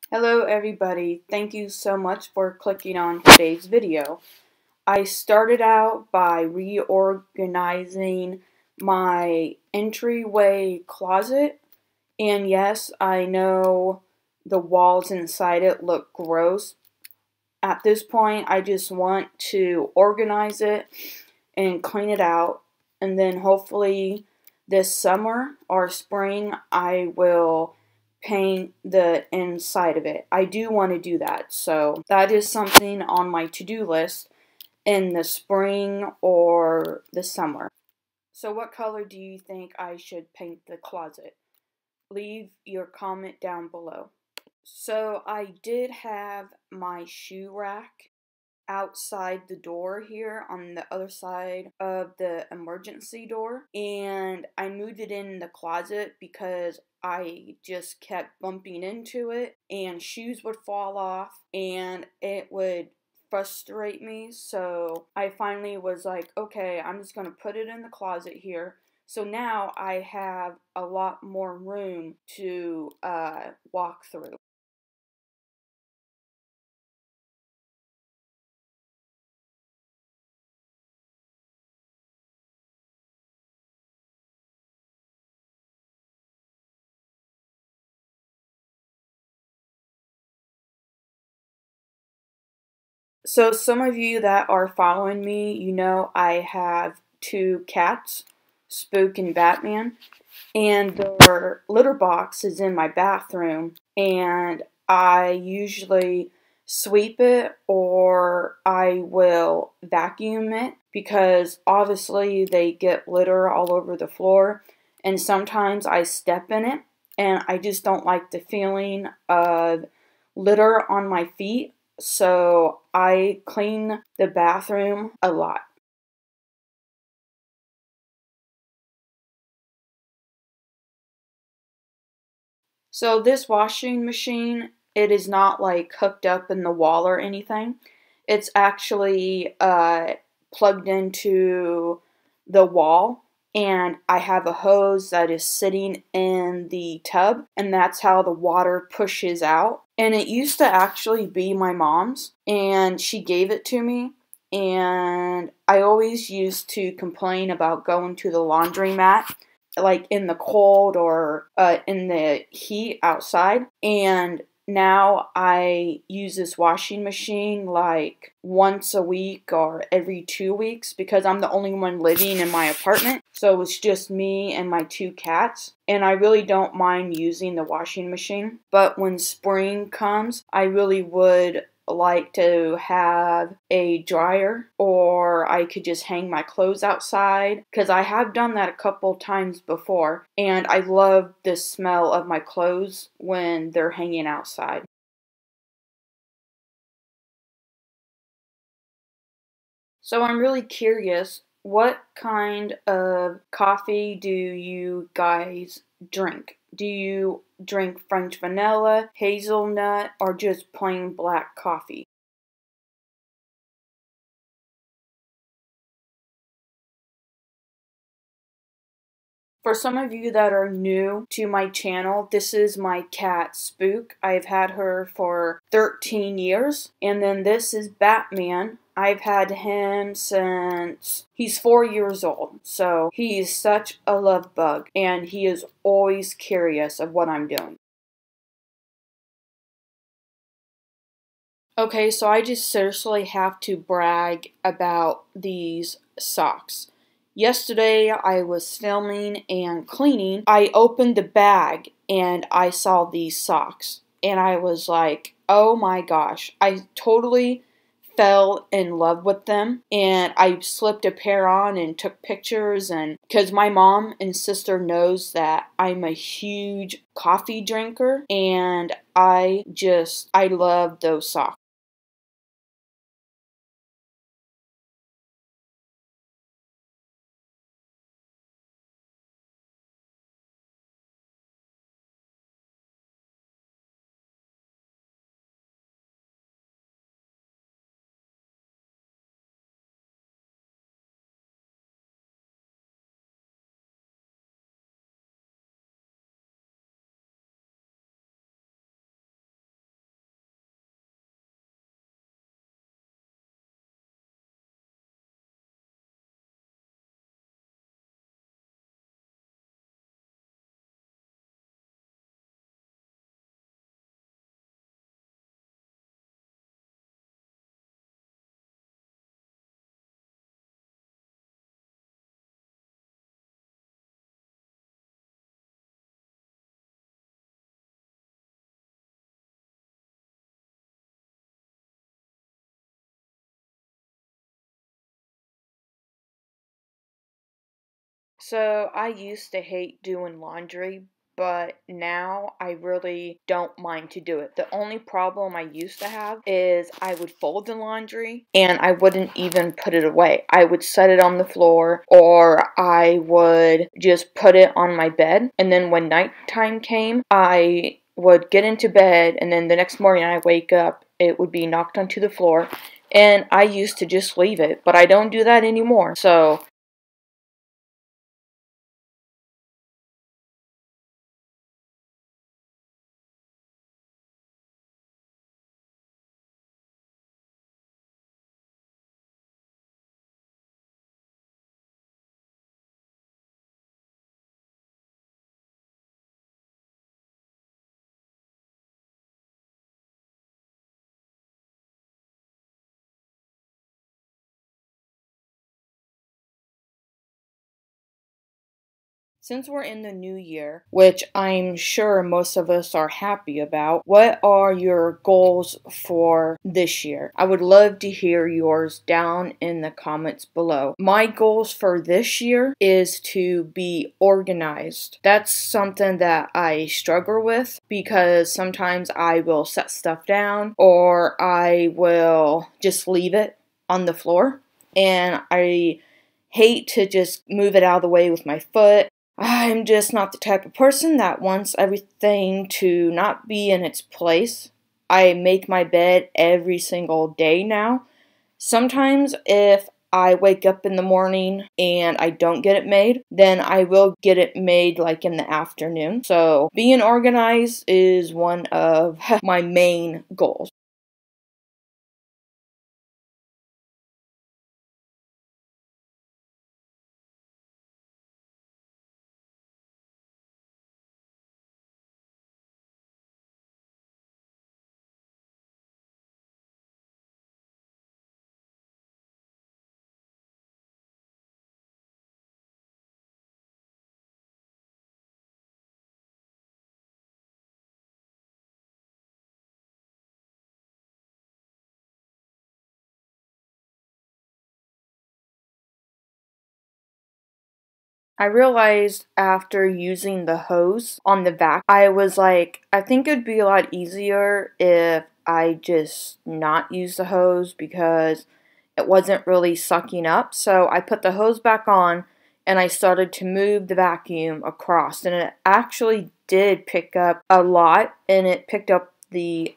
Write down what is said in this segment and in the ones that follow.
Hello everybody, thank you so much for clicking on today's video. I started out by reorganizing my entryway closet, and yes, I know the walls inside it look gross. At this point, I just want to organize it and clean it out, and then hopefully this summer or spring I will paint the inside of it. I do want to do that, so that is something on my to-do list in the spring or the summer. So what color do you think I should paint the closet? Leave your comment down below. So I did have my shoe rack outside the door here on the other side of the emergency door, and I moved it in the closet because I just kept bumping into it and shoes would fall off and it would frustrate me. So I finally was like, okay, I'm just gonna put it in the closet here. So now I have a lot more room to walk through. So some of you that are following me, you know I have two cats, Spook and Batman, and their litter box is in my bathroom, and I usually sweep it or I will vacuum it because obviously they get litter all over the floor, and sometimes I step in it and I just don't like the feeling of litter on my feet. So I clean the bathroom a lot. So this washing machine, it is not like hooked up in the wall or anything. It's actually plugged into the wall, and I have a hose that is sitting in the tub, and that's how the water pushes out. And it used to actually be my mom's, and she gave it to me, and I always used to complain about going to the laundromat like in the cold or in the heat outside, and now I use this washing machine like once a week or every 2 weeks because I'm the only one living in my apartment. So it's just me and my two cats. And I really don't mind using the washing machine. But when spring comes, I really would like to have a dryer, or I could just hang my clothes outside because I have done that a couple times before, and I love the smell of my clothes when they're hanging outside. So I'm really curious, what kind of coffee do you guys drink? Do you drink French vanilla, hazelnut, or just plain black coffee? For some of you that are new to my channel, this is my cat Spook. I've had her for 13 years. And then this is Batman. I've had him since he's 4 years old. So he is such a love bug, and he is always curious of what I'm doing. Okay, so I just seriously have to brag about these socks. Yesterday, I was filming and cleaning. I opened the bag and I saw these socks. And I was like, oh my gosh. I totally fell in love with them. And I slipped a pair on and took pictures. And because my mom and sister knows that I'm a huge coffee drinker. And I love those socks. So I used to hate doing laundry, but now I really don't mind to do it. The only problem I used to have is I would fold the laundry and I wouldn't even put it away. I would set it on the floor or I would just put it on my bed, and then when nighttime came, I would get into bed, and then the next morning I wake up, it would be knocked onto the floor, and I used to just leave it, but I don't do that anymore. So since we're in the new year, which I'm sure most of us are happy about, what are your goals for this year? I would love to hear yours down in the comments below. My goals for this year is to be organized. That's something that I struggle with because sometimes I will set stuff down or I will just leave it on the floor, and I hate to just move it out of the way with my foot. I'm just not the type of person that wants everything to not be in its place. I make my bed every single day now. Sometimes if I wake up in the morning and I don't get it made, then I will get it made like in the afternoon. So being organized is one of my main goals. I realized after using the hose on the vac, I was like, I think it'd be a lot easier if I just not use the hose because it wasn't really sucking up. So I put the hose back on and I started to move the vacuum across, and it actually did pick up a lot, and it picked up the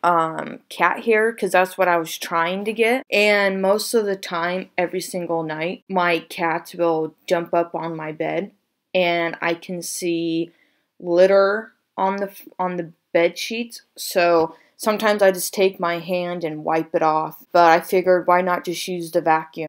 cat hair because that's what I was trying to get. And most of the time, every single night, my cats will jump up on my bed and I can see litter on the bed sheets. So sometimes I just take my hand and wipe it off, but I figured why not just use the vacuum.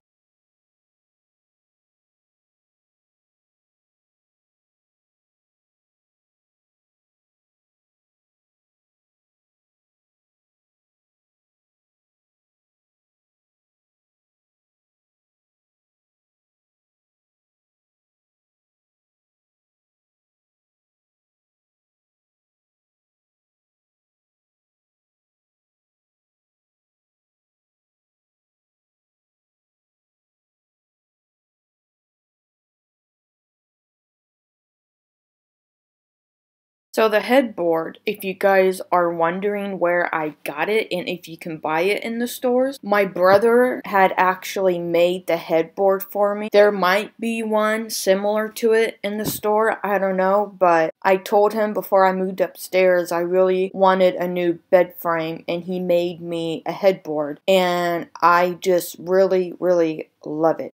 So the headboard, if you guys are wondering where I got it and if you can buy it in the stores, my brother had actually made the headboard for me. There might be one similar to it in the store, I don't know, but I told him before I moved upstairs I really wanted a new bed frame, and he made me a headboard, and I just really, really love it.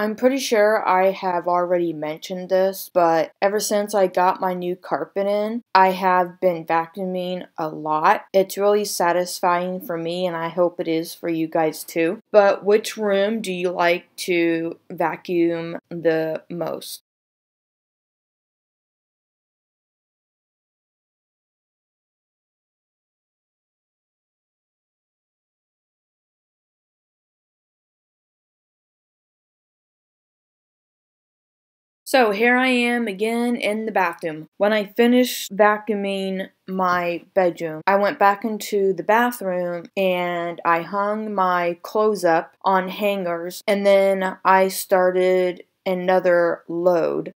I'm pretty sure I have already mentioned this, but ever since I got my new carpet in, I have been vacuuming a lot. It's really satisfying for me, and I hope it is for you guys too. But which room do you like to vacuum the most? So here I am again in the bathroom. When I finished vacuuming my bedroom, I went back into the bathroom and I hung my clothes up on hangers, and then I started another load.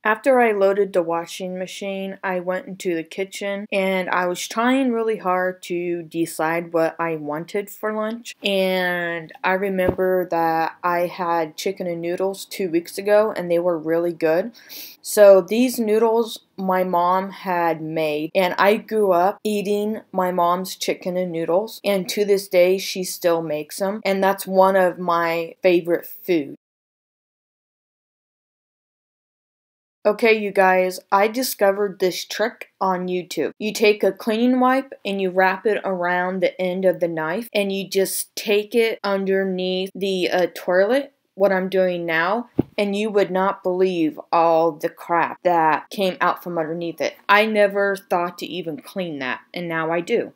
After I loaded the washing machine, I went into the kitchen and I was trying really hard to decide what I wanted for lunch. And I remember that I had chicken and noodles 2 weeks ago and they were really good. So these noodles my mom had made, and I grew up eating my mom's chicken and noodles, and to this day she still makes them, and that's one of my favorite foods. Okay, you guys, I discovered this trick on YouTube. You take a cleaning wipe and you wrap it around the end of the knife and you just take it underneath the toilet, what I'm doing now, and you would not believe all the crap that came out from underneath it. I never thought to even clean that, and now I do.